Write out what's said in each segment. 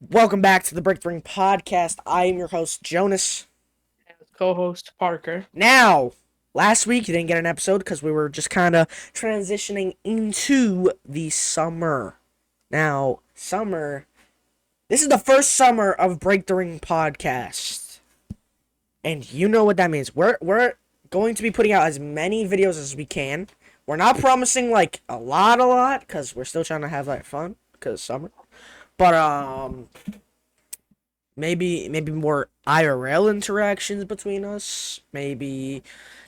Welcome back to the Breakthrough Podcast. I am your host, Jonas. Co-host Parker. Now, last week you didn't get an episode because we were just kind of transitioning into the summer. Now, summer. This is the first summer of Breakthrough Podcast, and you know what that means. We're going to be putting out as many videos as we can. We're not promising like a lot, because we're still trying to have like fun because summer. But maybe more IRL interactions between us. Maybe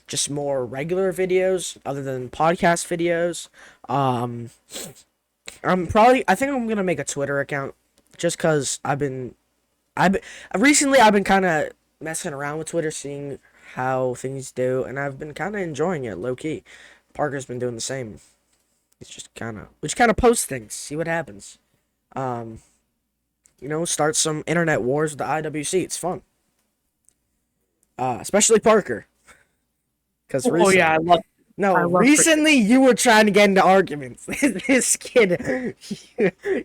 just more regular videos other than podcast videos. Um, I think I'm gonna make a Twitter account just cause I've been recently I've been kind of messing around with Twitter, seeing how things do, and I've been kind of enjoying it low key. Parker's been doing the same. He's just we just kind of post things, see what happens. Um, start some internet wars with the IWC. It's fun. Especially Parker. Because Oh yeah, recently, no, I love recently you were trying to get into arguments. This kid,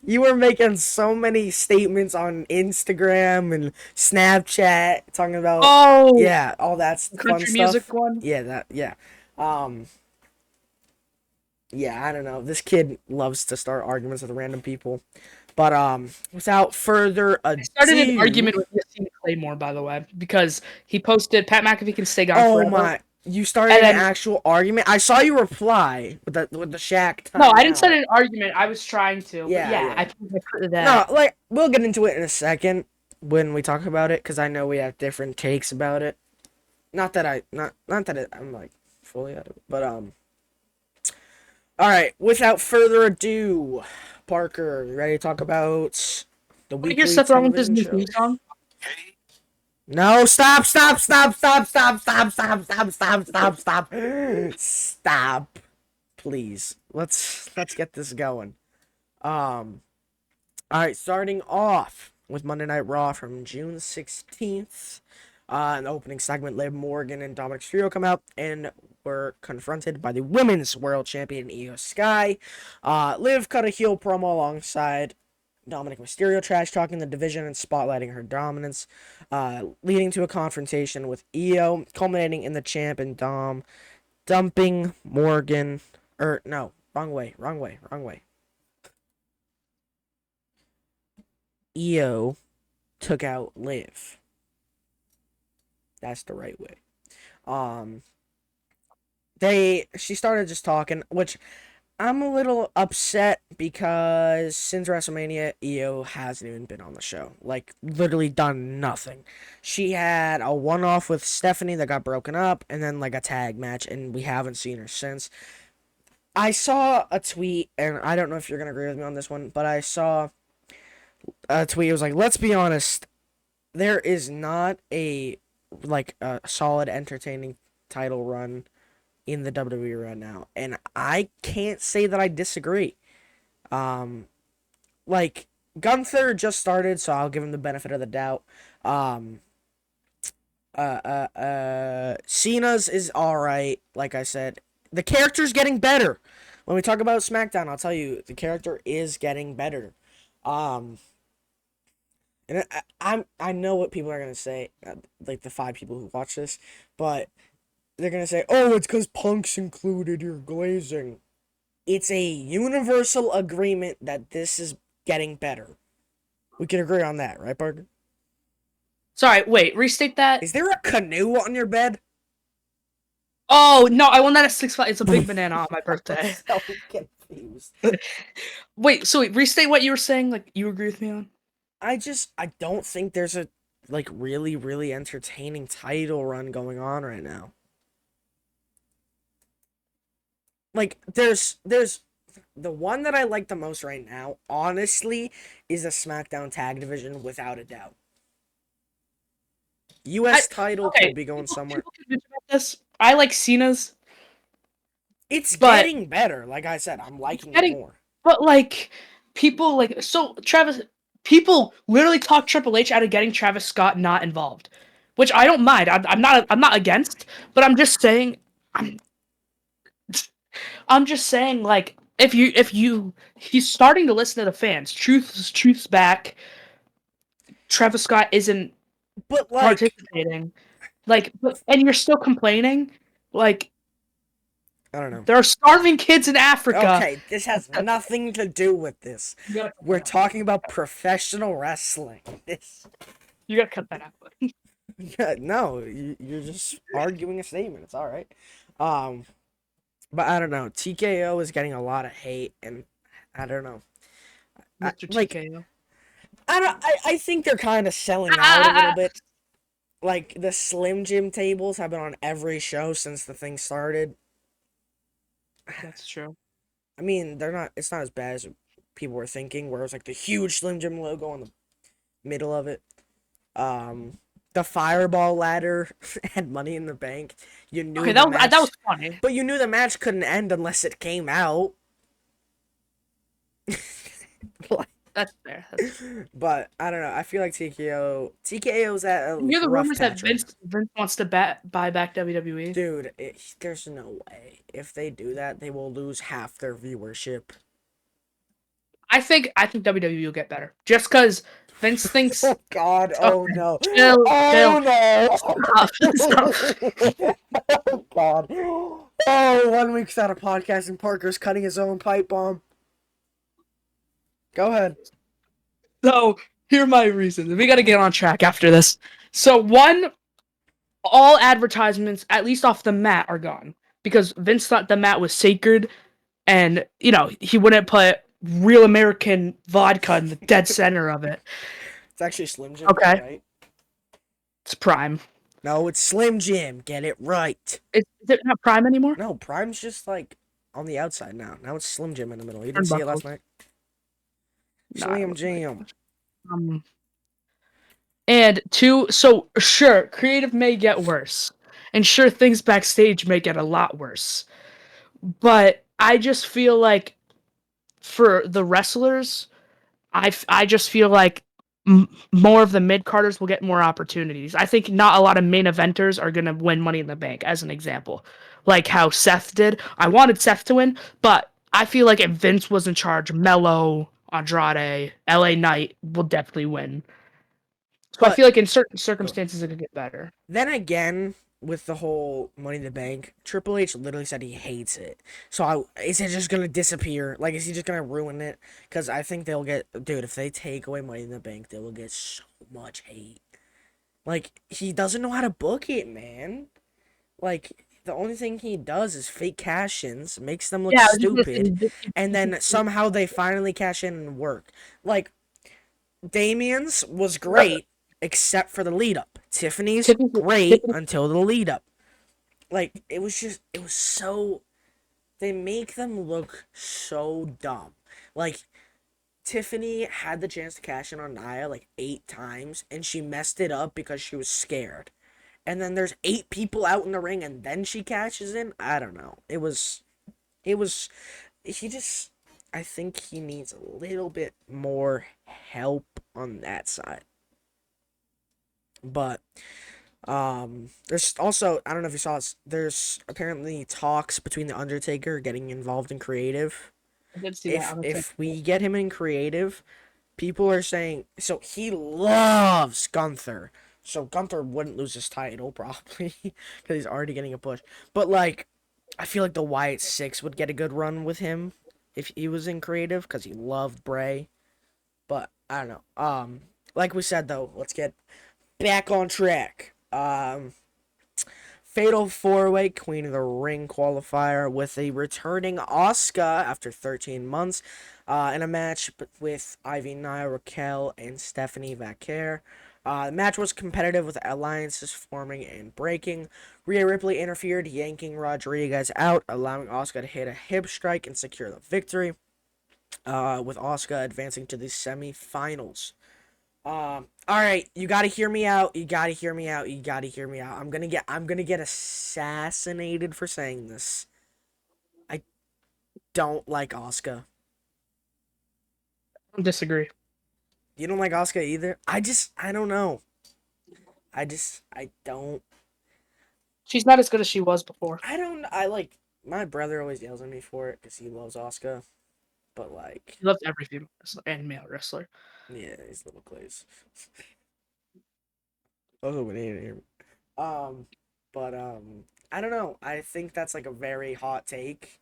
you were making so many statements on Instagram and Snapchat talking about, Oh, yeah, all that fun country music stuff. one. Yeah. Um, yeah, I don't know. This kid loves to start arguments with random people. But without further I started an ado, argument with Cena Claymore, by the way, because he posted Pat McAfee can stay gone oh forever, my, you started and an then actual argument. I saw you reply with the Shaq no, I didn't start timeout. an argument. I was trying to, but Yeah, yeah, yeah. I put to No, that. like we'll get into it in a second when we talk about it, because I know we have different takes about it. I'm like fully out of it, but all right. Without further ado, Parker, you ready to talk about the Want to hear weekly Seth Rollins' television new theme shows? song? No, stop. Stop. Please. Let's get this going. Um all right, starting off with Monday Night Raw from June 16th. In the opening segment, Liv Morgan and Dominic Mysterio come out and were confronted by the Women's World Champion Io Sky. Liv cut a heel promo alongside Dominic Mysterio, trash talking the division and spotlighting her dominance, leading to a confrontation with Io, culminating in the champ and Dom dumping Morgan. No, wrong way. Io took out Liv. That's the right way. Um, she started just talking, which I'm a little upset because since WrestleMania, Io hasn't even been on the show. Like, literally done nothing. She had a one-off with Stephanie that got broken up, and then like a tag match, and we haven't seen her since. I saw a tweet, and I don't know if you're gonna agree with me on this one, but I saw a tweet. It was like, let's be honest, there is not a solid entertaining title run in the WWE right now, and I can't say that I disagree. Um, like Gunther just started, so I'll give him the benefit of the doubt. Um, Cena's is all right. Like I said, the character's getting better. When we talk about SmackDown, I'll tell you the character is getting better. Um, and I know what people are gonna say, like the 5 people who watch this, but they're gonna say, "Oh, it's because Punk's included. You're glazing." It's a universal agreement that this is getting better. We can agree on that, right, Parker? Sorry, wait, restate that. Is there a canoe on your bed? Oh no, I won that at 6 5. It's a big I'm banana on my birthday. so confused. Wait, restate what you were saying. Like you agree with me on? I don't think there's a like really entertaining title run going on right now. Like there's the one that I like the most right now, honestly, is a SmackDown Tag Division without a doubt. I U.S. title okay. could be going somewhere. People can bitch about this. I like Cena's, It's but getting better. Like I said, I'm it's liking it getting. more. But like people like so Travis. People literally talk Triple H out of getting Travis Scott not involved, which I don't mind. I'm not. I'm not against. But I'm just saying. I'm. I'm just saying. Like if you he's starting to listen to the fans. Truth's back. Travis Scott isn't But like, participating. Like, and you're still complaining. Like, I don't know. there are starving kids in Africa. Okay, this has nothing to do with this. You gotta cut We're that out. talking about professional wrestling. This, You gotta cut that out. no, you're just arguing a statement. It's all right. Um, but I don't know. TKO is getting a lot of hate, and I don't know. Mr. Like, TKO. I don't. I think they're kind of selling out a little bit. Like the Slim Jim tables have been on every show since the thing started. That's true. I mean, they're not. It's not as bad as people were thinking. Where it was like the huge Slim Jim logo on the middle of it. The Fireball ladder and Money in the Bank. You knew Okay, the that was match, funny. but you knew the match couldn't end unless it came out. That's fair. That's fair. But I don't know. I feel like TKO's at a You hear the rough rumors that patch right now. Vince wants to buy back WWE? Dude, there's no way. If they do that, they will lose half their viewership. I think WWE will get better. Just because Vince thinks. Oh God! Oh Okay, no! chill, Oh no! stop, stop. Oh God! Oh, 1 week's out of podcast and Parker's cutting his own pipe bomb. Go ahead. So here are my reasons. We got to get on track after this. So one, all advertisements, at least off the mat, are gone because Vince thought the mat was sacred, and he wouldn't put real American vodka in the dead center of it. It's actually Slim Jim, Okay, right? it's Prime. No, it's Slim Jim. Get it right. Is it not Prime anymore? No, Prime's just like on the outside now. Now it's Slim Jim in the middle. You didn't see it Turnbuckles. last night? No, I Slim don't like Jim. Um, and two, so sure, creative may get worse, and sure, things backstage may get a lot worse. But I just feel like for the wrestlers, I just feel like more of the mid carders will get more opportunities. I think not a lot of main eventers are gonna win Money in the Bank, as an example, like how Seth did. I wanted Seth to win, but I feel like if Vince was in charge, Mello, Andrade, LA Knight will definitely win. So I But feel like in certain circumstances it could get better. then again, with the whole Money in the Bank, Triple H literally said he hates it. So is it just gonna disappear? Like, is he just gonna ruin it? Because I think they'll get, dude. If they take away Money in the Bank, they will get so much hate. Like, he doesn't know how to book it, man. Like, the only thing he does is fake cash-ins, makes them look Yeah, I was just gonna say, stupid, and then somehow they finally cash in and work. Like, Damien's was great, except for the lead up. Tiffany's great Tiffany, until the lead up. Like, it was so. They make them look so dumb. Like, Tiffany had the chance to cash in on Nia like 8 times, and she messed it up because she was scared. And then there's 8 people out in the ring, and then she cashes in. I don't know. It was. He just. I think he needs a little bit more help on that side. But there's also, I don't know if you saw this, there's apparently talks between the Undertaker getting involved in creative. I did see that If on the if we get him in creative, people are saying, so he loves Gunther. So Gunther wouldn't lose his title probably because he's already getting a push. But like, I feel like the Wyatt Six would get a good run with him if he was in creative because he loved Bray. But I don't know. Like we said though, let's get back on track. Fatal 4-Way Queen of the Ring qualifier with a returning Asuka after 13 months in a match with Ivy Nia, Raquel, and Stephanie Vaquer. The match was competitive with alliances forming and breaking. Rhea Ripley interfered, yanking Rodriguez out, allowing Asuka to hit a hip strike and secure the victory, with Asuka advancing to the semifinals. All right, you gotta hear me out. You gotta hear me out. You gotta hear me out. I'm gonna get assassinated for saying this. I don't like Asuka. disagree. You don't like Asuka either? I don't know. I don't. She's not as good as she was before. I like, my brother always yells at me for it because he loves Asuka. But like, She loves every female wrestler and male wrestler. yeah, he's little Clays. Oh, we need to hear. But I don't know. I think that's like a very hot take.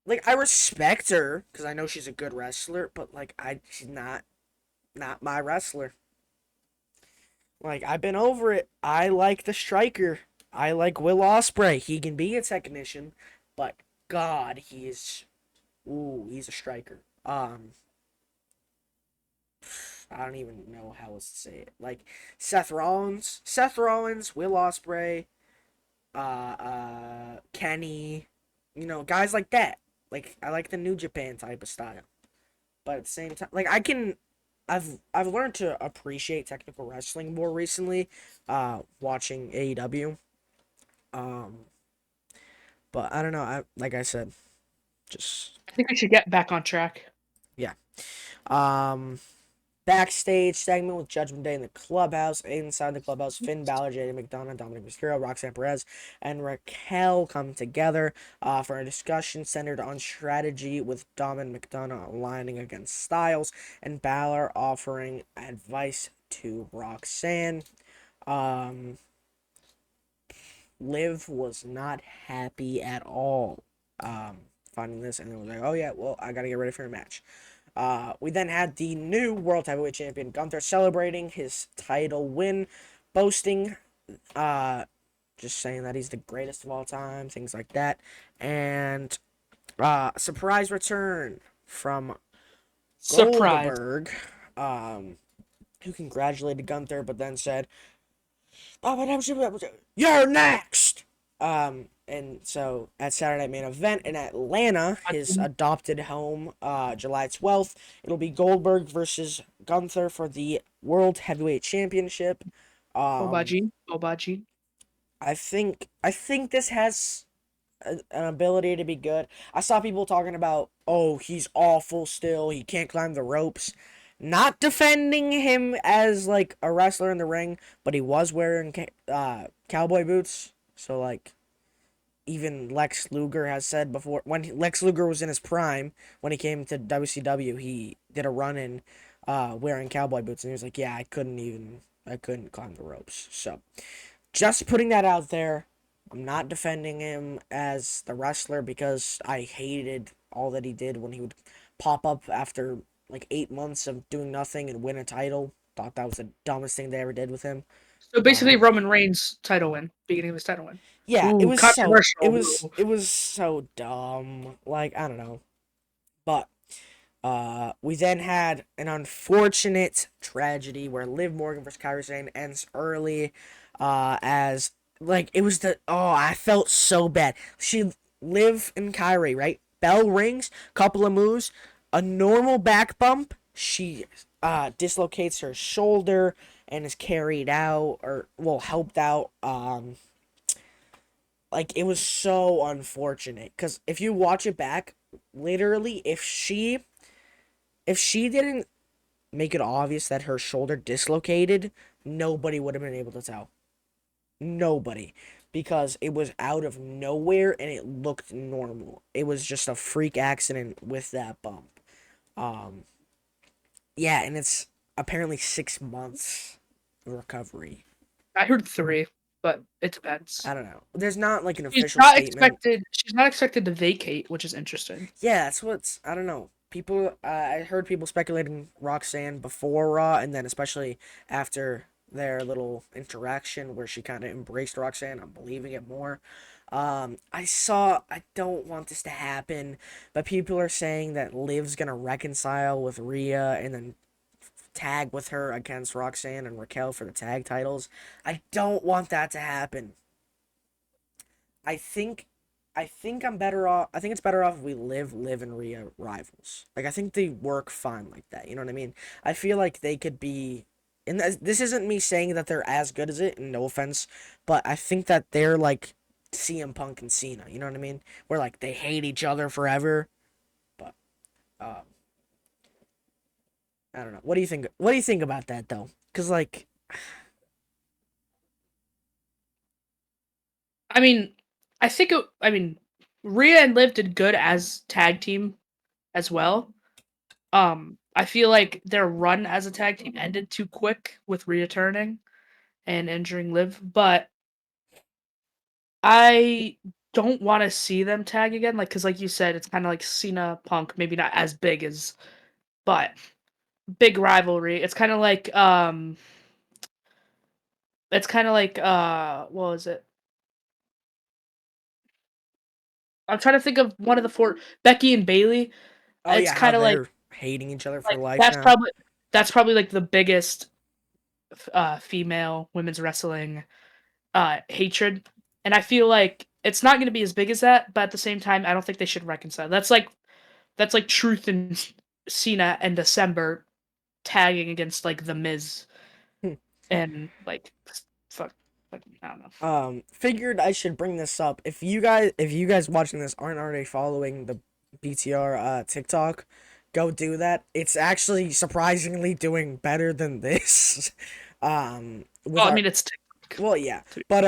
Like I respect her because I know she's a good wrestler, but like she's not my wrestler. Like I've been over it. I like the striker. I like Will Ospreay. He can be a technician, but God, he's a striker. I don't even know how else to say it. Like Seth Rollins, Will Ospreay, Kenny, guys like that. Like I like the New Japan type of style, but at the same time, like I've learned to appreciate technical wrestling more recently, watching AEW. Um, but I don't know. I like I said, just I think we should get back on track. yeah. Um, Backstage segment with Judgment Day in the clubhouse. Inside the clubhouse, Finn Balor, JD McDonough, Dominic Mysterio, Roxanne Perez, and Raquel come together for a discussion centered on strategy, with Dom and McDonough aligning against Styles, and Balor offering advice to Roxanne. Um, Liv was not happy at all finding this, and it was like, oh yeah, well, I gotta get ready for a match. We then had the new World Heavyweight Champion Gunther celebrating his title win, boasting, uh, just saying that he's the greatest of all time, things like that. And surprise return from Surprise. Goldberg, um, who congratulated Gunther, but then said, "You're next." And so at Saturday Night Main Event in Atlanta, his adopted home, July 12th, it'll be Goldberg versus Gunther for the World Heavyweight Championship. Um, Obaji. Obaji. I think this has an ability to be good. I saw people talking about, oh, he's awful still. He can't climb the ropes. Not defending him as like a wrestler in the ring, but he was wearing cowboy boots. So like even Lex Luger has said before, when Lex Luger was in his prime, when he came to WCW, he did a run in wearing cowboy boots, and he was like, yeah, I couldn't climb the ropes. So just putting that out there. I'm not defending him as the wrestler because I hated all that he did when he would pop up after like 8 months of doing nothing and win a title. Thought that was the dumbest thing they ever did with him. So basically, Um, Roman Reigns title win, beginning of his title win. yeah, Ooh, controversial. it was so dumb. Like I don't know, but we then had an unfortunate tragedy where Liv Morgan versus Kairi Sane ends early, as like it was I felt so bad. She Liv and Kairi, right? Bell rings, couple of moves, a normal back bump. She dislocates her shoulder and is carried out, or well, helped out. Like it was so unfortunate because if you watch it back, literally, if she didn't make it obvious that her shoulder dislocated, nobody would have been able to tell. Nobody. Because it was out of nowhere and it looked normal. It was just a freak accident with that bump. Um, yeah, and it's apparently 6 months recovery. I heard 3, but it depends. I don't know. There's not like an She's official not statement. expected. She's not expected to vacate, which is interesting. Yeah, that's what's. I don't know. People, I heard people speculating Roxanne before Raw, and then especially after their little interaction where she kind of embraced Roxanne. I'm believing it more. I don't want this to happen, but people are saying that Liv's gonna reconcile with Rhea and then tag with her against Roxanne and Raquel for the tag titles. I don't want that to happen. I think I'm better off. I think it's better off if we live and Rhea rivals. Like I think they work fine like that. You know what I mean? I feel like they could be. And this isn't me saying that they're as good as it. And no offense, but I think that they're like CM Punk and Cena. You know what I mean? Where like they hate each other forever. But um, I don't know. What do you think? What do you think about that though? Because like I mean, I mean, Rhea and Liv did good as tag team as well. I feel like their run as a tag team ended too quick with returning and injuring Liv, but I don't want to see them tag again. Like, because like you said, it's kind of like Cena Punk, maybe not as big as, but big rivalry. It's kind of like what was it? I'm trying to think of one of the four, Becky and Bailey. Oh It's yeah, how kind of they're hating each other for like life now. that's probably like the biggest female women's wrestling hatred, and I feel like it's not going to be as big as that, but at the same time I don't think they should reconcile. That's like Truth and Cena and December tagging against like the Miz and like fuck, I don't know. Figured I should bring this up. If you guys watching this aren't already following the BTR TikTok, go do that. It's actually surprisingly doing better than this. With Well, I our mean it's well, yeah, but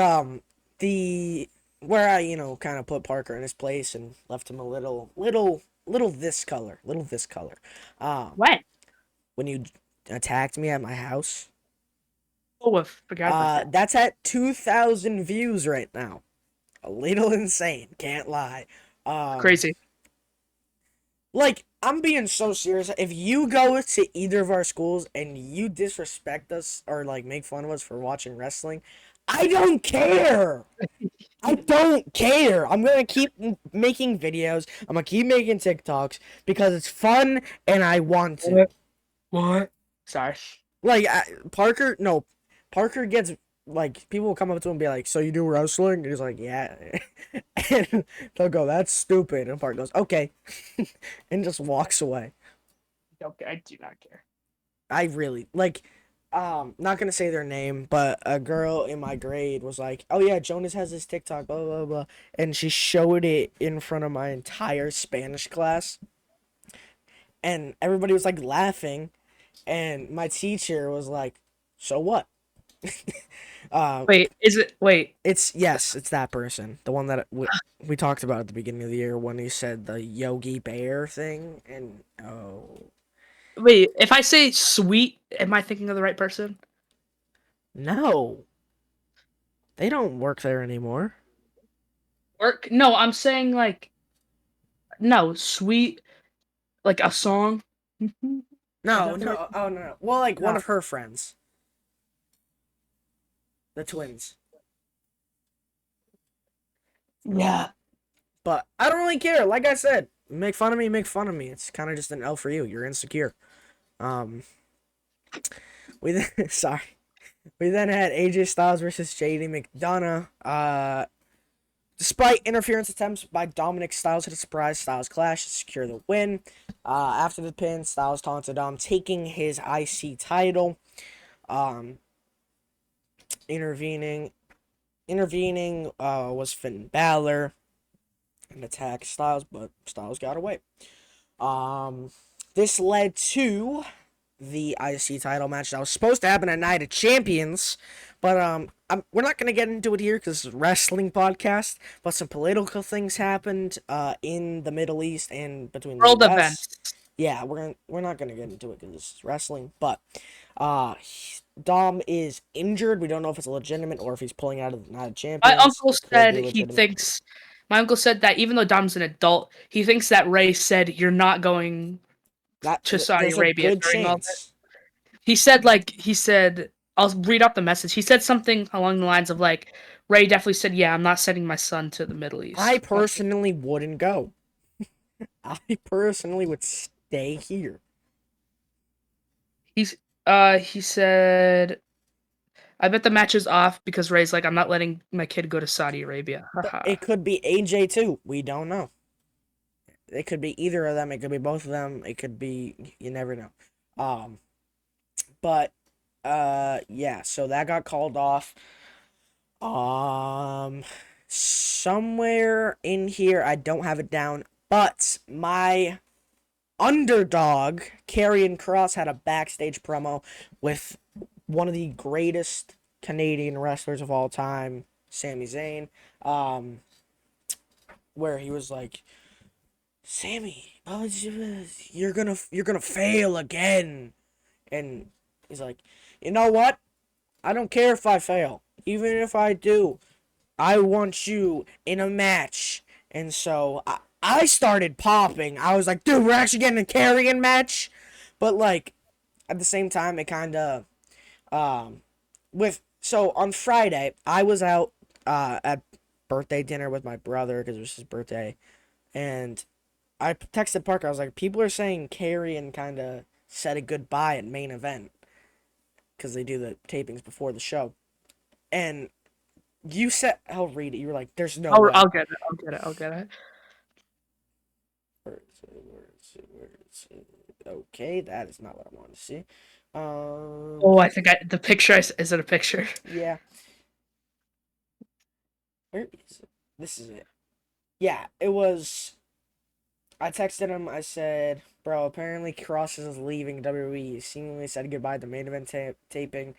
the where I kind of put Parker in his place and left him a little this color. Um, when when you attacked me at my house, oh I forgot about that. that's at 2,000 views right now. A little insane, can't lie. Um, Crazy. like I'm being so serious. If you go to either of our schools and you disrespect us or like make fun of us for watching wrestling, I don't care. I don't care. I'm gonna keep making videos. I'm gonna keep making TikToks because it's fun and I want to. What? Sorry. Like Parker, no, Parker gets like people will come up to him and be like, "So you do wrestling?" And he's like, "Yeah," and they'll go, "That's stupid," and Parker goes, "Okay," and just walks away. Okay, I do not care. I really like. Not gonna say their name, but a girl in my grade was like, "Oh yeah, Jonas has this TikTok, blah blah blah," and she showed it in front of my entire Spanish class, and everybody was like laughing, and my teacher was like, "So what?" uh, Wait, is it? Wait, it's that person, the one that we talked about at the beginning of the year when he said the Yogi Bear thing, and oh wait. If I say sweet, am I thinking of the right person? no, they don't work there anymore. Work? No, I'm saying like no sweet, like a song. Is No, that the right? no, oh no, no. Well, like one No. of her friends, the twins. Yeah. But I don't really care. Like I said, make fun of me, make fun of me. It's kind of just an L for you. You're insecure. Um, we then, sorry. We then had AJ Styles versus JD McDonough. Despite interference attempts by Dominic, Styles hit a surprise Styles clash to secure the win. After the pin, Styles taunted Dom, taking his IC title. Um, intervening, was Finn Balor and attacked Styles, but Styles got away. Um, this led to the IC title match that was supposed to happen at Night of Champions, but we're not gonna get into it here because it's a wrestling podcast. But some political things happened in the Middle East and between the World U.S. events. Yeah, we're not gonna get into it because it's wrestling. But uh, Dom is injured. We don't know if it's legitimate or if he's pulling out of the Night of My Champions. uncle It could said be he legitimate. thinks. My uncle said that even though Dom's an adult, he thinks that Ray said you're not going to Saudi There's a Arabia good during all that. chance. He said I'll read up the message. He said something along the lines of like Ray definitely said, "Yeah, I'm not sending my son to the Middle I East." personally wouldn't go. I personally would stay here. He's he said I bet the match is off because Ray's like, I'm not letting my kid go to Saudi Arabia. But Haha. it could be AJ too. We don't know. It could be either of them. It could be both of them. It could be you never know. Um, but yeah. So that got called off. Um, somewhere in here I don't have it down, but my underdog Karrion Cross had a backstage promo with one of the greatest Canadian wrestlers of all time, Sami Zayn. Where he was like, Sammy, you're gonna fail again. And he's like, you know what? I don't care if I fail. Even if I do, I want you in a match. And so I started popping. I was like, dude, we're actually getting a carrying match. But like at the same time, it kind of with so on Friday I was out at birthday dinner with my brother because it was his birthday, and I texted Parker. I was like, people are saying Carrion kind of said a goodbye at main event because they do the tapings before the show, and you said, I'll read it. You were like, there's no I'll way. get it. I'll get it. I'll get it. Where is it? Where is it? Where is it? Okay, that is not what I wanted to see. Oh, I think the picture is it a picture? Yeah. Where is it? This is it. Yeah, it was. I texted him. I said, bro, apparently Cross is leaving WWE. He seemingly said goodbye to main event taping.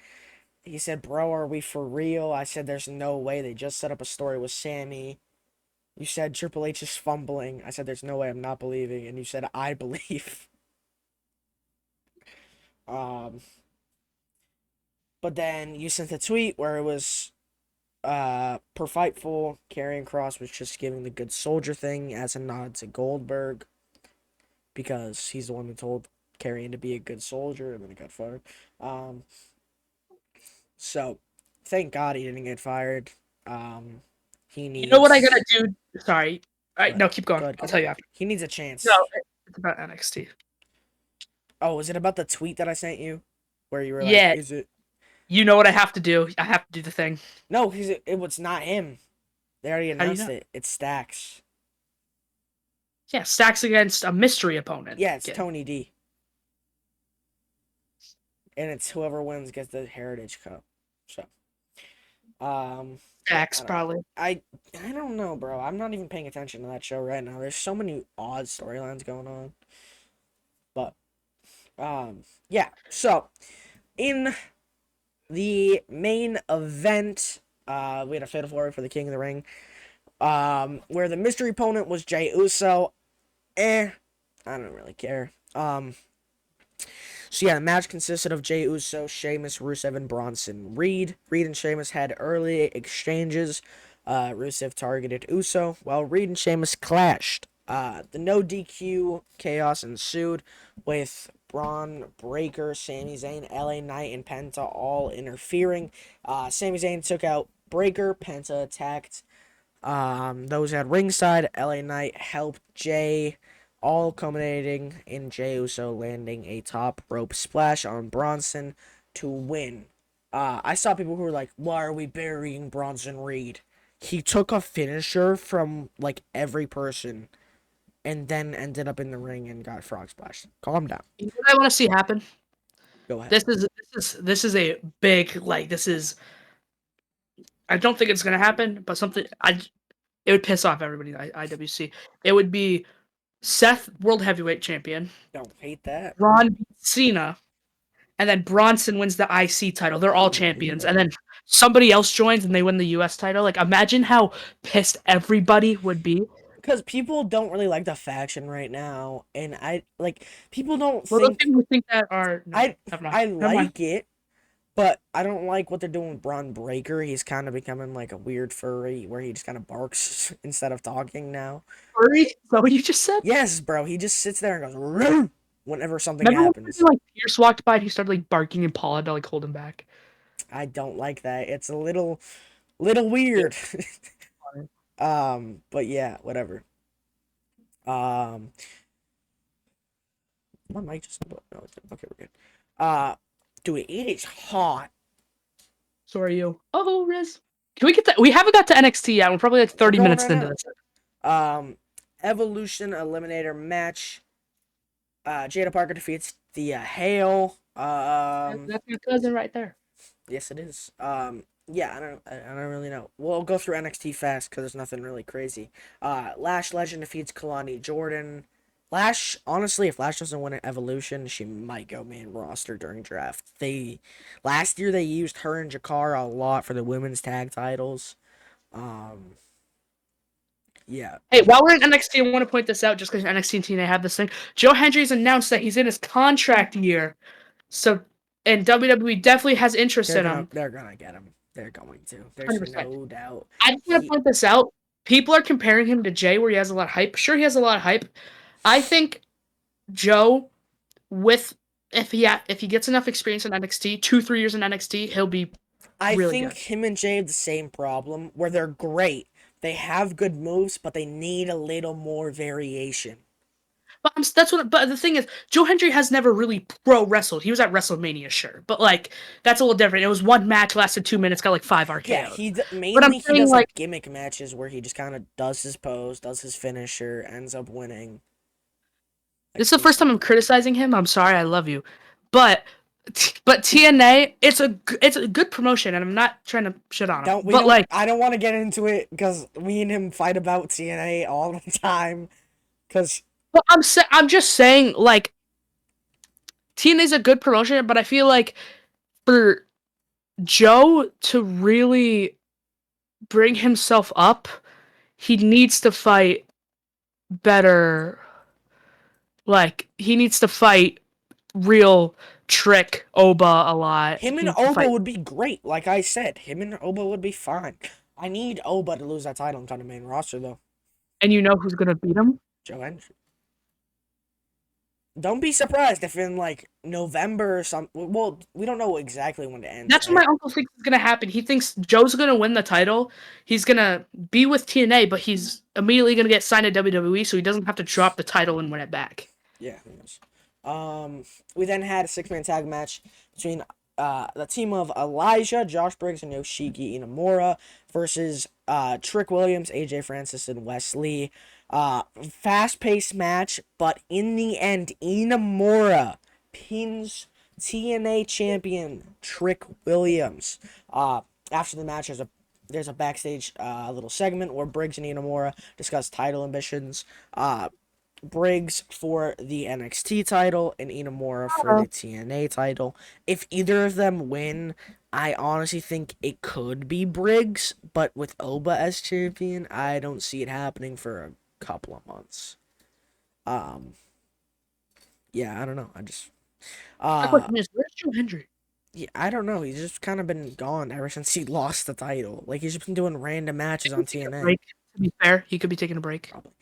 He said, bro, are we for real? I said, there's no way. They just set up a story with Sammy. You said Triple H is fumbling. I said, there's no way. I'm not believing. And you said, I believe. Um, but then you sent a tweet where it was per Fightful, Karrion Kross was just giving the good soldier thing as a nod to Goldberg because he's the one that told Karrion to be a good soldier, and then he got fired. Um, so thank God he didn't get fired. Um, he You know what I gotta needs. do? Sorry. All Go right, ahead. no, keep going. Go ahead. Go I'll ahead. tell you after. He needs a No, chance. it's about NXT. Oh, was it about the tweet that I sent you, where you were like, Yeah, "Is it?" you know what I have to do. I have to do the thing. No, because it was not him. They already How do you announced know? it. It's Stacks. Yeah, stacks against a mystery opponent. Yeah, it's Again. Tony D. And it's whoever wins gets the Heritage Cup. So, yeah, Stacks I don't know. probably. I don't know, bro. I'm not even paying attention to that show right now. There's so many odd storylines going on. But, yeah. So, in the main event, we had a fatal four for the King of the Ring. Where the mystery opponent was Jey Uso. I don't really care. So yeah, the match consisted of Jey Uso, Sheamus, Rusev, and Bronson Reed. Reed and Sheamus had early exchanges. Rusev targeted Uso, while Reed and Sheamus clashed. The no DQ chaos ensued, with Braun Breaker, Sami Zayn, LA Knight, and Penta all interfering. Sami Zayn took out Breaker. Penta attacked those at ringside. LA Knight helped Jay, all culminating in Jey Uso landing a top rope splash on Bronson to win. I saw people who were like, why are we burying Bronson Reed? He took a finisher from like every person and then ended up in the ring and got frog splashed. Calm down. You know what I want to see happen? Go ahead. This is a big like this is. I don't think it's gonna happen, but something it would piss off everybody in IWC. It would be Seth World Heavyweight Champion, Don't hate that. Braun beats Cena, and then Bronson wins the IC title. They're all champions, and then somebody else joins and they win the US title. Like, imagine how pissed everybody would be. Because people don't really like the faction right now, and I like people don't Well, those think people who think that are no, I never mind. I Never mind. like it, but I don't like what they're doing with Braun Breaker. He's kind of becoming like a weird furry where he just kind of barks instead of talking now. Furry? Is that what you just said? Yes, bro. He just sits there and goes "Roo!" Whenever something Remember when happens. like Pierce walked by and he started like barking and Paul had to like hold him back? I don't like that. It's a little weird. But yeah, whatever. Um, my mic just no, okay, we're good. Dude, it is hot. So are you. Oh, Riz. Can we get that? We haven't got to NXT yet. We're probably like We're 30 going minutes right into now. this. Evolution Eliminator match. Jada Parker defeats Thea Hale. That's your cousin right there. Yes, it is. Yeah, I don't really know. We'll go through NXT fast because there's nothing really crazy. Lash Legend defeats Kalani Jordan. Lash, honestly, if Lash doesn't win an Evolution, she might go main roster during draft. Last year they used her and Jakara a lot for the women's tag titles. Um, Yeah, Hey, while we're in NXT, I want to point this out just because NXT and TNA have this thing. Joe Hendry's announced that he's in his contract year, so and WWE definitely has interest in him. they're gonna get him. They're going to. There's 100%. no doubt. I just want to point this out. People are comparing him to Jay, where he has a lot of hype. Sure, he has a lot of hype. I think Joe, with if he gets enough experience in NXT, 2-3 years in NXT, he'll be I really think good. him and Jay have the same problem where they're great. They have good moves, but they need a little more variation. But the thing is, Joe Hendry has never really pro wrestled. He was at WrestleMania, sure, but like that's a little different. It was one match, lasted 2 minutes, got like 5 Yeah, RKO'd. But I'm mainly he saying does like like gimmick matches where he just kind of does his pose, does his finisher, ends up winning. this Like is the first time I'm criticizing him. I'm sorry, I love you, but TNA, it's a good promotion, and I'm not trying to shit on him. don't we But don't like, I don't want to get into it because me and him fight about TNA all the time. Because I'm just saying like TNA's a good promotion, but I feel like for Joe to really bring himself up, he needs to fight better. Like he needs to fight real Trick Oba a lot. him He and needs to Oba fight, would be great. Like I said, him and Oba would be fine. I need Oba to lose that title on the main roster though. and you know who's gonna beat him? Joe Hendry. Don't be surprised if in like November or something. Well, we don't know exactly when it ends, That's what right? my uncle thinks is gonna happen. He thinks Joe's gonna win the title. He's gonna be with TNA, but he's immediately gonna get signed to WWE, so he doesn't have to drop the title and win it back. Yeah, who knows? We then had a six-man tag match between the team of Elijah, Josh Briggs, and Yoshiki Inamura versus Trick Williams, AJ Francis, and Wesley. Fast-paced match, but in the end, Inamura pins TNA champion Trick Williams. After the match, there's a backstage little segment where Briggs and Inamura discuss title ambitions. Briggs for the NXT title and Inamura for the TNA title. If either of them win, I honestly think it could be Briggs, but with Oba as champion, I don't see it happening for a couple of months. Um, yeah, I don't know. My Uh, question is, where's Joe Hendry? yeah, I don't know. He's just kind of been gone ever since he lost the title. Like he's just been doing random matches on Taking a TNA. break. To be fair, he could be taking a break. Probably.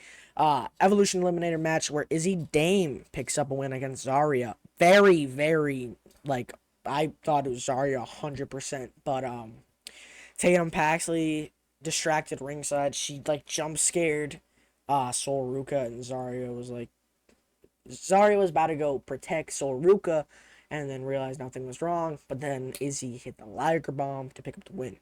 Evolution Eliminator match where Izzy Dame picks up a win against Zarya. Very, very, like, I thought it was Zarya 100%, but, Tatum Paxley distracted ringside. She, like, jump scared, Sol Ruka, and Zarya was about to go protect Sol Ruka, and then realized nothing was wrong, but then Izzy hit the Liger Bomb to pick up the win.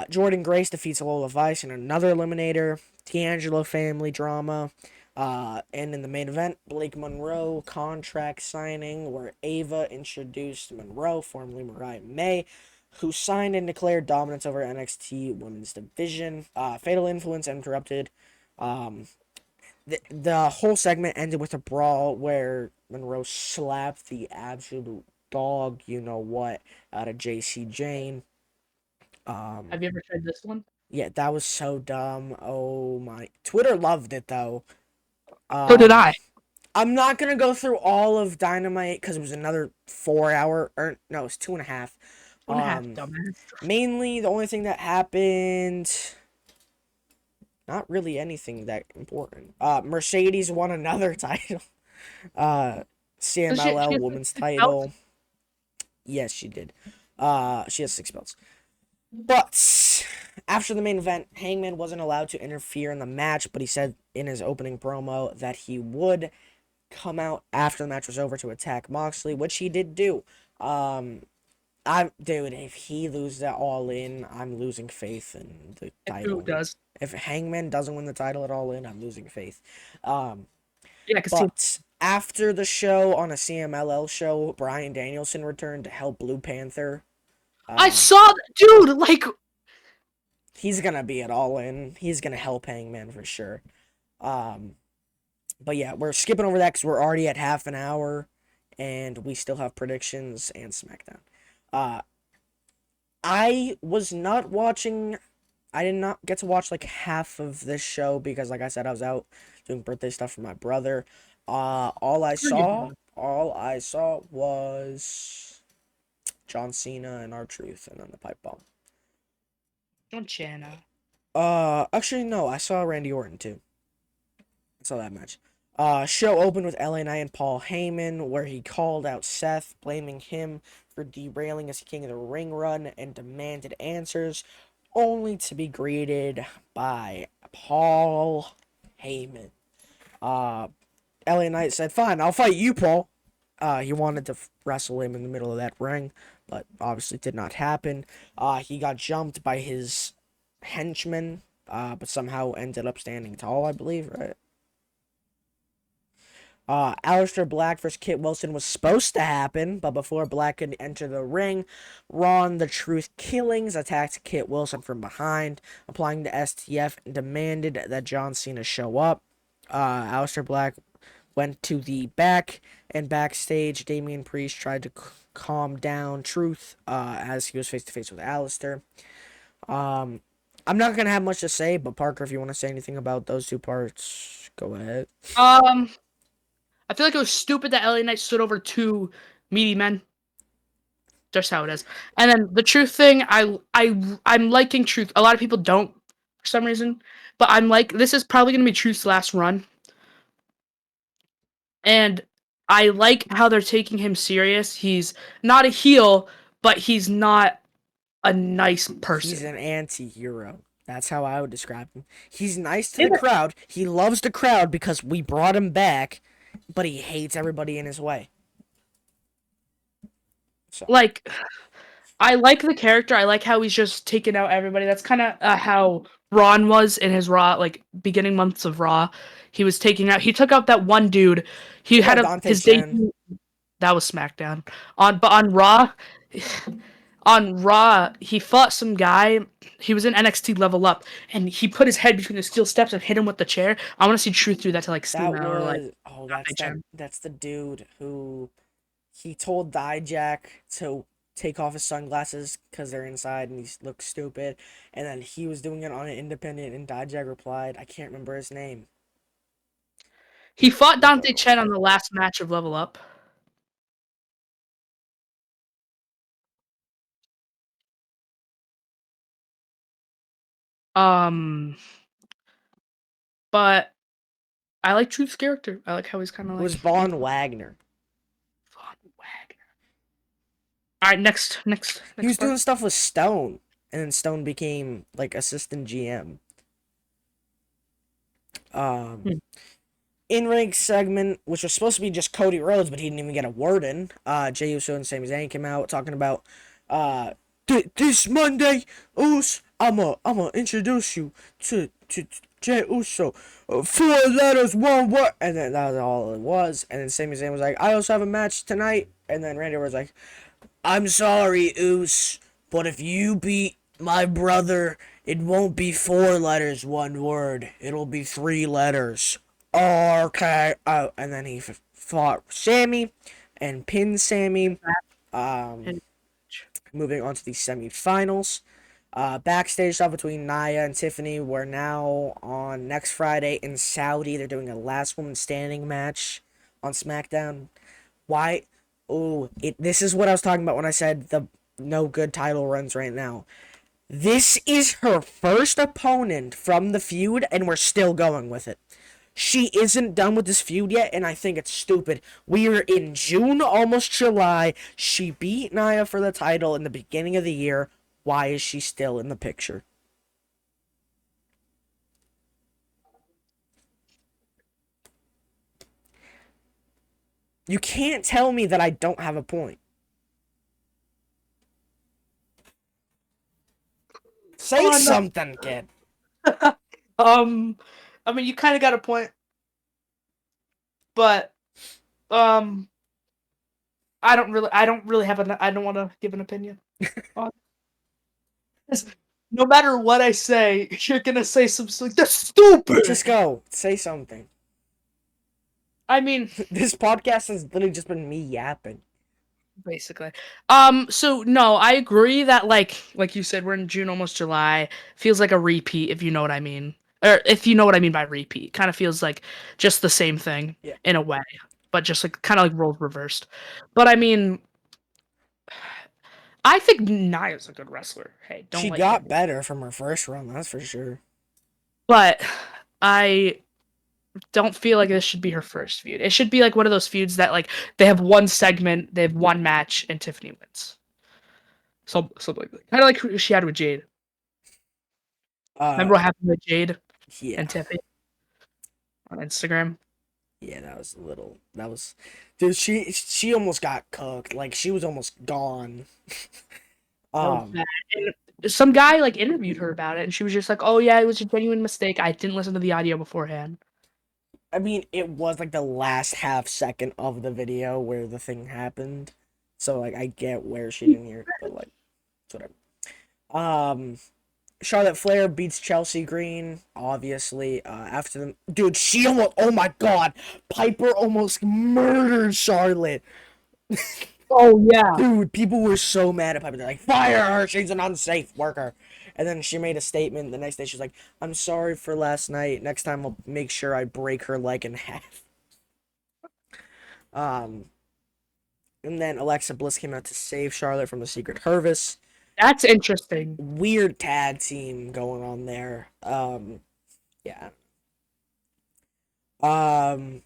Jordan Grace defeats Lola Vice in another eliminator. D'Angelo family drama. And in the main event, Blake Monroe contract signing, where Ava introduced Monroe, formerly Mariah May, who signed and declared dominance over NXT Women's Division. Fatal Influence interrupted. The whole segment ended with a brawl where Monroe slapped the absolute dog, you know what, out of JC Jane. Have you ever tried this one? Yeah, that was so dumb. Oh my. Twitter loved it though. So did Um I. I'm not gonna go through all of Dynamite because it was another 4 hour or no, it's 2.5. 2.5, Um dumbass. Mainly the only thing that happened, not really anything that important. Mercedes won another title. Uh She CMLL has women's 6 belts? title. Yes, she did. She has 6 belts. But after the main event, Hangman wasn't allowed to interfere in the match, but he said in his opening promo that he would come out after the match was over to attack Moxley, which he did do. Dude, if he loses that All In, I'm losing faith in the Who title. does? If Hangman doesn't win the title at All In, I'm losing faith. Um, Yeah, because but after the show on a CMLL show, Bryan Danielson returned to help Blue Panther. I Um, saw, dude. Like, he's gonna be at All In. He's gonna help Hangman for sure. Um, but yeah, we're skipping over that because we're already at half an hour, and we still have predictions and SmackDown. Uh, I was not watching I did not get to watch like half of this show because, like I said, I was out doing birthday stuff for my brother. All I Sure you saw, did. all I saw was John Cena and R-Truth, and then the pipe bomb. Don't Chana. Actually, no, I saw Randy Orton too. I saw that match. Show opened with LA Knight and Paul Heyman, where he called out Seth, blaming him for derailing his King of the Ring run and demanded answers, only to be greeted by Paul Heyman. Uh, LA Knight said, "Fine, I'll fight you, Paul." He wanted to wrestle him in the middle of that ring, but obviously did not happen. He got jumped by his henchman, but somehow ended up standing tall, I believe, right? Aleister Black versus Kit Wilson was supposed to happen, but before Black could enter the ring, Ron the Truth Killings attacked Kit Wilson from behind, applying the STF and demanded that John Cena show up. Aleister Black went to the back, and backstage, Damian Priest tried to calm down Truth as he was face to face with Aleister. Um, I'm not gonna have much to say, but Parker, if you want to say anything about those two parts, go ahead. Um, I feel like it was stupid that LA Knight stood over two meaty men. Just how it is. And then the truth thing, I'm liking truth. A lot of people don't for some reason, but I'm like, this is probably gonna be Truth's last run, and I like how they're taking him serious. He's not a heel, but he's not a nice He's person. an anti-hero. That's how I would describe him. He's nice to the crowd. He loves the crowd because we brought him back, but he hates everybody in his way. So Like, I like the character. I like how he's just taking out everybody. That's kind of how Ron was in his Raw, like beginning months of Raw. He was taking out. He took out that one dude. He what had about Dante his Chen? debut. That was SmackDown. But on Raw, on Raw, he fought some guy. He was in NXT Level Up, and he put his head between the steel steps and hit him with the chair. I want to see Truth do that to like That Cena or like was Dante Chen. that's the dude who he told Dijak to take off his sunglasses because they're inside and he looks stupid, and then he was doing it on an independent, and Dijak replied, I can't remember his name. He fought Look it Dante up real Chen on quick. the last match of Level Up. Um, but I like Truth's character. I like how he's kind of It was like Von Wagner. Von Wagner. All right, next He next was doing part. stuff with Stone, and then Stone became like assistant GM. Um, Hmm. In-ring segment, which was supposed to be just Cody Rhodes, but he didn't even get a word in. Jey Uso and Sami Zayn came out talking about uh, this Monday, Us, I'ma introduce you to Jey Uso. 4 letters, one word, and then that was all it was. And then Sami Zayn was like, I also have a match tonight, and then Randy was like, I'm sorry, Us, but if you beat my brother, it won't be 4 letters, one word. It'll be 3 letters. Okay. Oh, and then he fought Sammy and pinned Sammy. Um, moving on to the semifinals. Backstage stuff between Naya and Tiffany. We're now on next Friday in Saudi. They're doing a last woman standing match on SmackDown. Why? Oh, this is what I was talking about when I said the no good title runs right now. This is her first opponent from the feud, and we're still going with it. She isn't done with this feud yet, and I think it's stupid. We are in June, almost July. She beat Nia for the title in the beginning of the year. Why is she still in the picture? You can't tell me that I don't have a point. Say Oh no. something, kid. um, I mean, you kind of got a point, but um, I don't really have an, I don't want to give an opinion on this. No matter what I say, you're gonna say something like that's stupid. Just go. Say something. I mean, This podcast has literally just been me yapping. basically. So no, I agree that like you said, we're in June, almost July. Feels like a repeat, if you know what I mean. Or if you know what I mean by repeat. Kind of feels like just the same thing Yeah. in a way, but just like kind of like roles reversed. But I mean, I think Nia's a good wrestler. Hey, don't She like get got me. better from her first run, that's for sure. But I don't feel like this should be her first feud. It should be like one of those feuds that like they have one segment, they have one match, and Tiffany wins. So something like that. Kind of like who she had with Jade. Uh, Remember what happened with Jade and yeah. Tiffany on Instagram? Yeah, that was a little. That was, dude. She almost got cooked. Like she was almost gone. That was Um, bad. And some guy like interviewed her about it, and she was just like, "Oh yeah, it was a genuine mistake. I didn't listen to the audio beforehand." I mean, it was like the last half second of the video where the thing happened, so like I get where she didn't hear it, but like it's whatever. Um, Charlotte Flair beats Chelsea Green, obviously. After the dude, she almost. Oh my God, Piper almost murdered Charlotte. Oh yeah. Dude, people were so mad at Piper. They're like, fire her. She's an unsafe worker. And then she made a statement the next day. She's like, I'm sorry for last night. Next time I'll make sure I break her leg in half. Um, and then Alexa Bliss came out to save Charlotte from the Secret Service. That's interesting. Weird tag team going on there. Yeah. Um,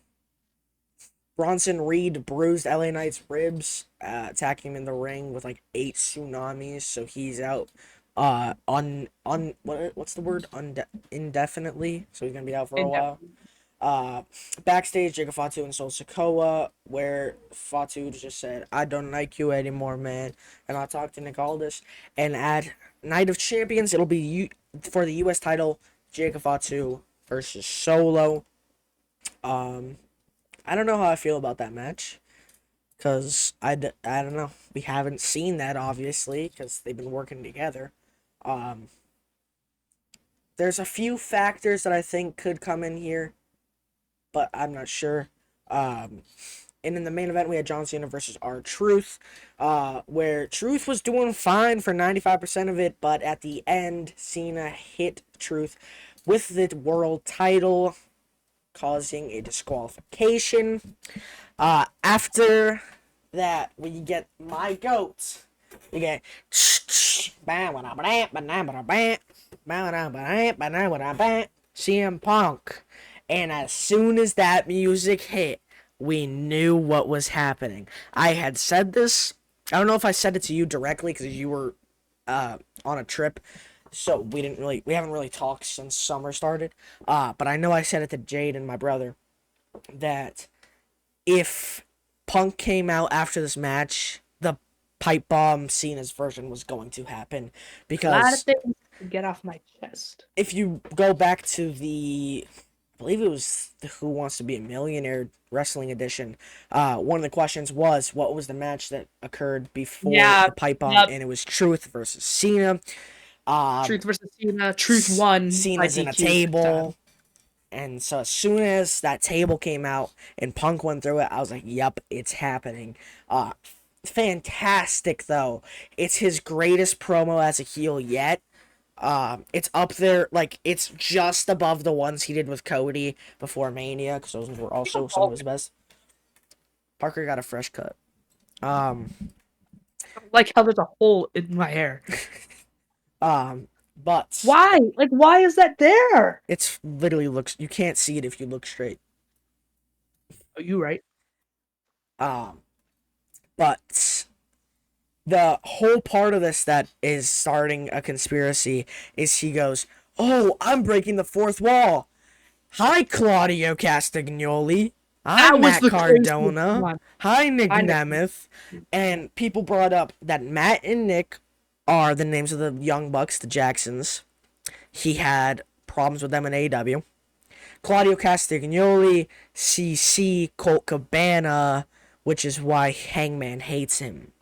Bronson Reed bruised LA Knight's ribs, attacking him in the ring with like 8 tsunamis, so he's out. What's the word? Indefinitely. So he's gonna be out for a while. Uh, Backstage, Jacob Fatu and Sol Sokoa, where Fatu just said, "I don't like you anymore, man," and I'll talk to Nick Aldis. And at Night of Champions, it'll be for the U.S. title, Jacob Fatu versus Solo. Um, I don't know how I feel about that match. Because I don't know. We haven't seen that, obviously, because they've been working together. Um, there's a few factors that I think could come in here, but I'm not sure. And in the main event, we had John Cena versus R-Truth, where Truth was doing fine for 95% of it, but at the end, Cena hit Truth with the world title, causing a disqualification. After that, we get my goat. You get CM Punk. And as soon as that music hit, we knew what was happening. I had said this. I don't know if I said it to you directly because you were on a trip. So we haven't really talked since summer started. But I know I said it to Jade and my brother that if Punk came out after this match, the pipe bomb Cena's version was going to happen A lot of because things to get off my chest. if you go back to I believe it was the Who Wants to Be a Millionaire Wrestling Edition, one of the questions was what was the match that occurred before Yeah. the pipe bomb, Yep. and it was Truth versus Cena. Truth versus Cena. Truth won by Cena's in a DQ this time. table. And so as soon as that table came out and Punk went through it, I was like, "Yep, it's happening." Fantastic though. It's his greatest promo as a heel yet. It's up there, like it's just above the ones he did with Cody before Mania, because those were also some of his best. Parker got a fresh cut. Um, Like how there's a hole in my hair. but Why? Like, why is that there? it's literally looks. You can't see it if you look straight. Oh, you right. But the whole part of this that is starting a conspiracy is he goes, "Oh, I'm breaking the fourth wall. Hi, Claudio Castagnoli. Hi, That was Matt the craziest Cardona. one. Hi, Nick I know. Nemeth." And people brought up that Matt and Nick are the names of the Young Bucks, the Jacksons. He had problems with them in AEW. Claudio Castagnoli, CC, Colt Cabana, which is why Hangman hates him.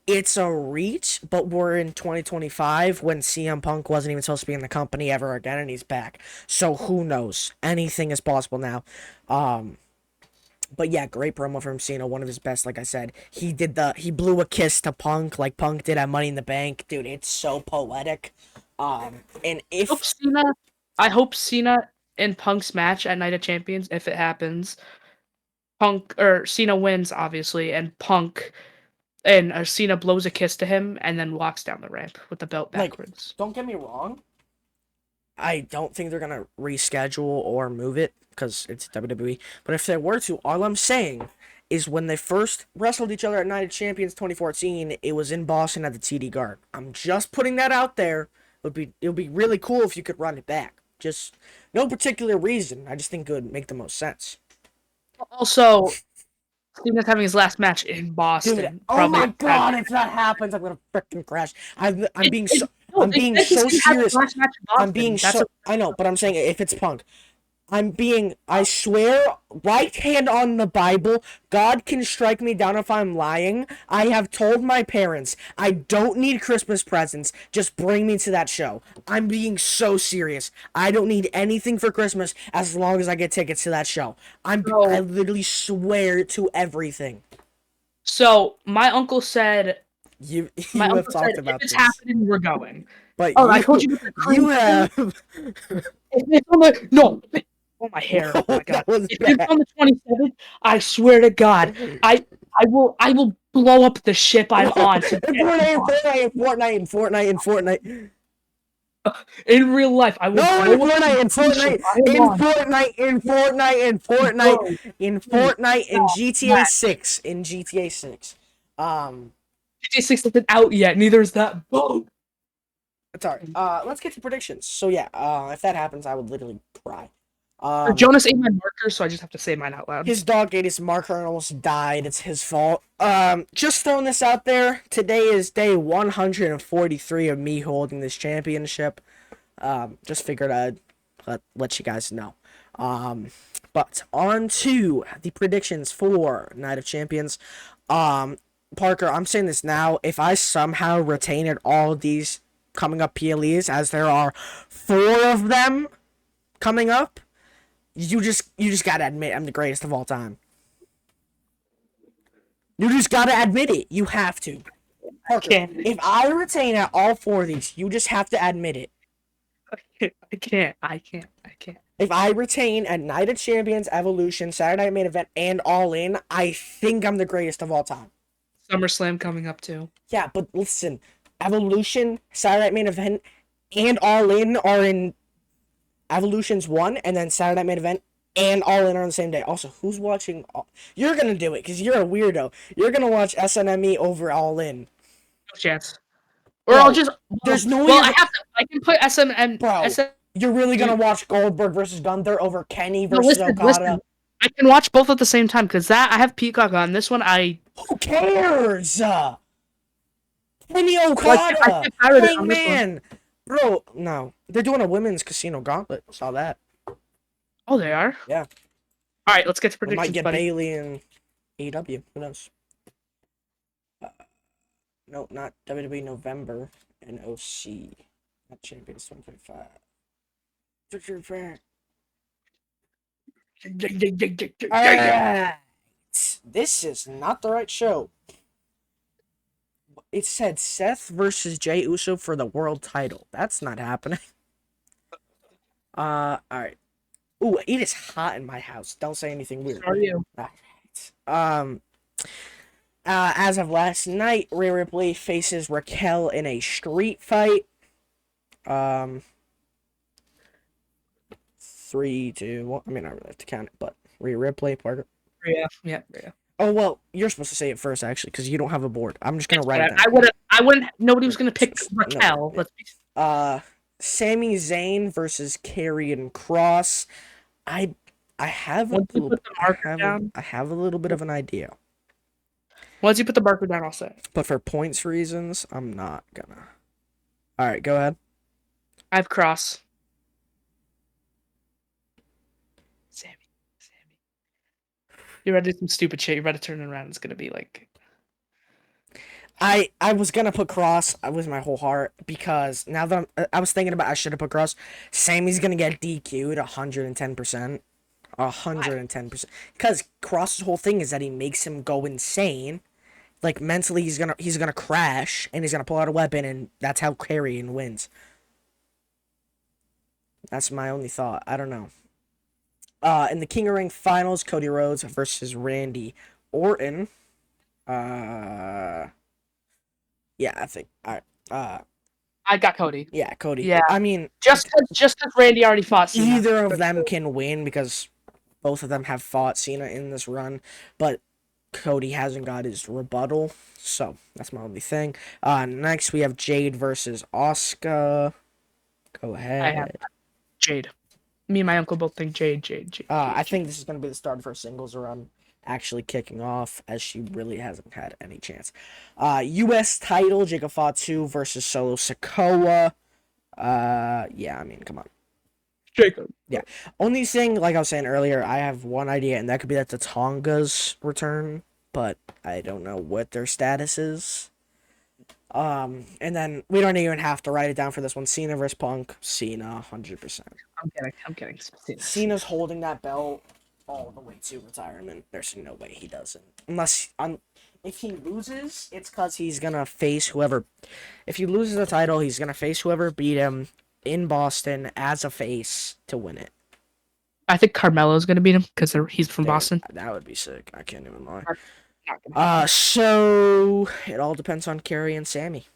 It's a reach, but we're in 2025 when CM Punk wasn't even supposed to be in the company ever again, and he's back. So who knows? Anything is possible now. But yeah, great promo from Cena, one of his best. Like I said, he blew a kiss to Punk, like Punk did at Money in the Bank, dude. It's so poetic. And hope if Cena, I hope Cena and Punk's match at Night of Champions, if it happens, Punk or Cena wins obviously, and Punk and Cena blows a kiss to him and then walks down the ramp with the belt like, backwards. don't get me wrong, I don't think they're gonna reschedule or move it because it's WWE. But if they were to, all I'm saying is when they first wrestled each other at Night of Champions 2014, it was in Boston at the TD Garden. I'm just putting that out there. It would be really cool if you could run it back. Just no particular reason. I just think it would make the most sense. Also, Cena's having his last match in Dude, Boston. oh Probably my god, if that happens, I'm gonna freaking crash. I'm it, being it, so no, I'm they being said he's so gonna have his serious. last match in I'm Boston. being so I know, but I'm saying if it's Punk, I swear, right hand on the Bible, God can strike me down if I'm lying. I have told my parents, I don't need Christmas presents. Just bring me to that show. I'm being so serious. I don't need anything for Christmas as long as I get tickets to that show. I so literally swear to everything. so my uncle said You my you have uncle said talked if about it's this, happening, we're going. but Oh, I told you about the you cream thing. have If it's on the no, oh my hair. Oh whoa, my god. that was If it's bad. on the 27th, I swear to God, I will blow up the ship I'm on to In get to Boston. Fortnite, in Fortnite. In real life. I will No, in blow up Fortnite, the in cruise ship Fortnite, I am in on. Fortnite, in Fortnite, in Fortnite, Bro, in please Fortnite, in stop GTA that. 6, in GTA 6. Um, GTA 6 isn't out yet. Neither is that. Boom. sorry. Let's get to predictions. So yeah, if that happens, I would literally cry. Jonas ate my marker, so I just have to say mine out loud. His dog ate his marker and almost died. It's his fault. Just throwing this out there. Today is day 143 of me holding this championship. Just figured I'd let you guys know. But on to the predictions for Night of Champions. Parker, I'm saying this now. If I somehow retained all of these coming up PLEs, as there are four of them coming up, you just gotta admit I'm the greatest of all time. You just gotta admit it. You have to. Parker, Can't. if I retain at all four of these, you just have to admit it. I can't. I can't. I can't. If I retain at Night of Champions, Evolution, Saturday Night Main Event, and All In, I think I'm the greatest of all time. SummerSlam coming up too. Yeah, but listen, Evolution, Saturday Night Main Event, and All In are in Evolution's one, and then Saturday Night Main Event and All In are on the same day. Also, who's watching? You're gonna do it because you're a weirdo. You're gonna watch SNME over All In, No chance. Or I'll bro. just There's no way. well, I have to. I can put SM and Bro, SM. you're really gonna Dude, watch Goldberg versus Gunther over Kenny no, versus listen, Okada? listen. I can watch both at the same time because that I have Peacock on. This one Who cares? Kenny like I Okada, get pirated on this one. Hangman, bro. No, they're doing a women's casino gauntlet. Saw that. Oh, they are. Yeah, All right, let's get to we might predictions, get buddy. Bailey and AEW. Who knows? Uh, no, not WWE November and OC. Not Champions 2025. Alright. This is not the right show. It said Seth versus Jey Uso for the world title. That's not happening. Alright. Ooh, it is hot in my house. Don't say anything weird. How are you? Alright. As of last night, Rhea Ripley faces Raquel in a street fight. 3, 2, 1. I mean, I don't really have to count it, but Rhea Ripley, Parker. Yeah, yeah, yeah. Oh well, you're supposed to say it first actually, because you don't have a board. I'm just gonna write it down. I wouldn't. Nobody was gonna pick Raquel. No. Let's be. Sami Zayn versus Karrion Kross. I have a Once you little. put the marker down. I have a little bit of an idea, Once you put the marker down, I'll say. but for points reasons, I'm not gonna. All right, go ahead. I have Cross. Sammy. You ready to do some stupid shit? You ready to turn it around? It's gonna be like. I was gonna put Cross with my whole heart because now that I was thinking about I should have put Cross. Sammy's gonna get DQ'd 110%. 110%. Because Cross's whole thing is that he makes him go insane. Like mentally, he's gonna crash and he's gonna pull out a weapon, and that's how Carrion wins. That's my only thought. I don't know. In the King of Ring finals, Cody Rhodes versus Randy Orton. Uh, yeah, I think. All right. I got Cody. Yeah, Cody. Yeah. I mean, Just because Randy already fought Cena. either of them can win because both of them have fought Cena in this run, but Cody hasn't got his rebuttal, so that's my only thing. Next we have Jade versus Asuka. Go I have ahead. Jade. Me and my uncle both think Jade. I think this is going to be the start of her singles run actually kicking off, as she really hasn't had any chance. U.S. title, Jacob Fatu versus Solo Sikoa. Yeah, I mean, come on. Jacob. Yeah. Only thing, like I was saying earlier, I have one idea, and that could be that the Tongas return, but I don't know what their status is. And then we don't even have to write it down for this one. Cena versus Punk. Cena, 100%. I'm kidding. Cena's holding that belt all the way to retirement. There's no way he doesn't. Unless, if he loses, it's because he's going to face whoever. If he loses the title, he's going to face whoever beat him in Boston as a face to win it. I think Carmelo's gonna beat him because he's from Boston. That would be sick. I can't even lie. So it all depends on Kerry and Sammy.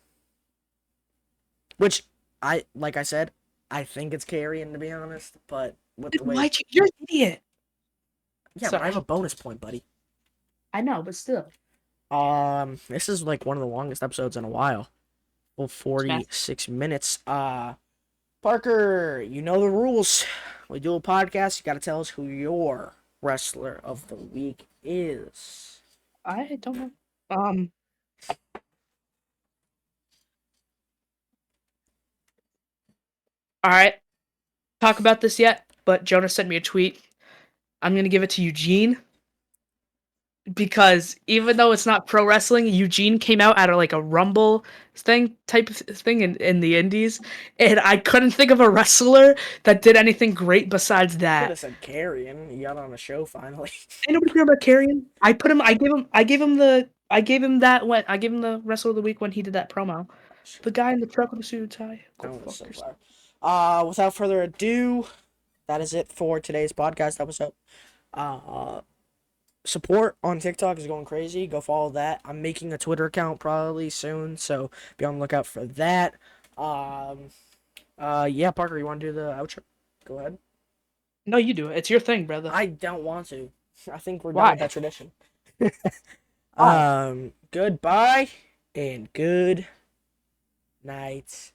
Which like I said, I think it's Carrion, to be honest. But with the way You're an idiot. Yeah, but I have a bonus point, buddy. I know, but still. This is like one of the longest episodes in a while. Well, 46 minutes. Parker, you know the rules. We do a podcast. You got to tell us who your wrestler of the week is. I don't know. All right. Talk about this yet, but Jonas sent me a tweet. I'm going to give it to Eugene because even though it's not pro wrestling, Eugene came out at a Rumble type of thing in the Indies, and I couldn't think of a wrestler that did anything great besides that. Could have said Carrion. He got on a show finally. Ain't nobody care about Carrion. I gave him the wrestler of the week when he did that promo. The guy in the truck with the suit and tie. Without further ado, that is it for today's podcast episode. Support on TikTok is going crazy. Go follow that. I'm making a Twitter account probably soon, so be on the lookout for that. Yeah, Parker, you want to do the outro? Go ahead. No, you do it. It's your thing, brother. I don't want to. I think we're done with that tradition. Goodbye and good night.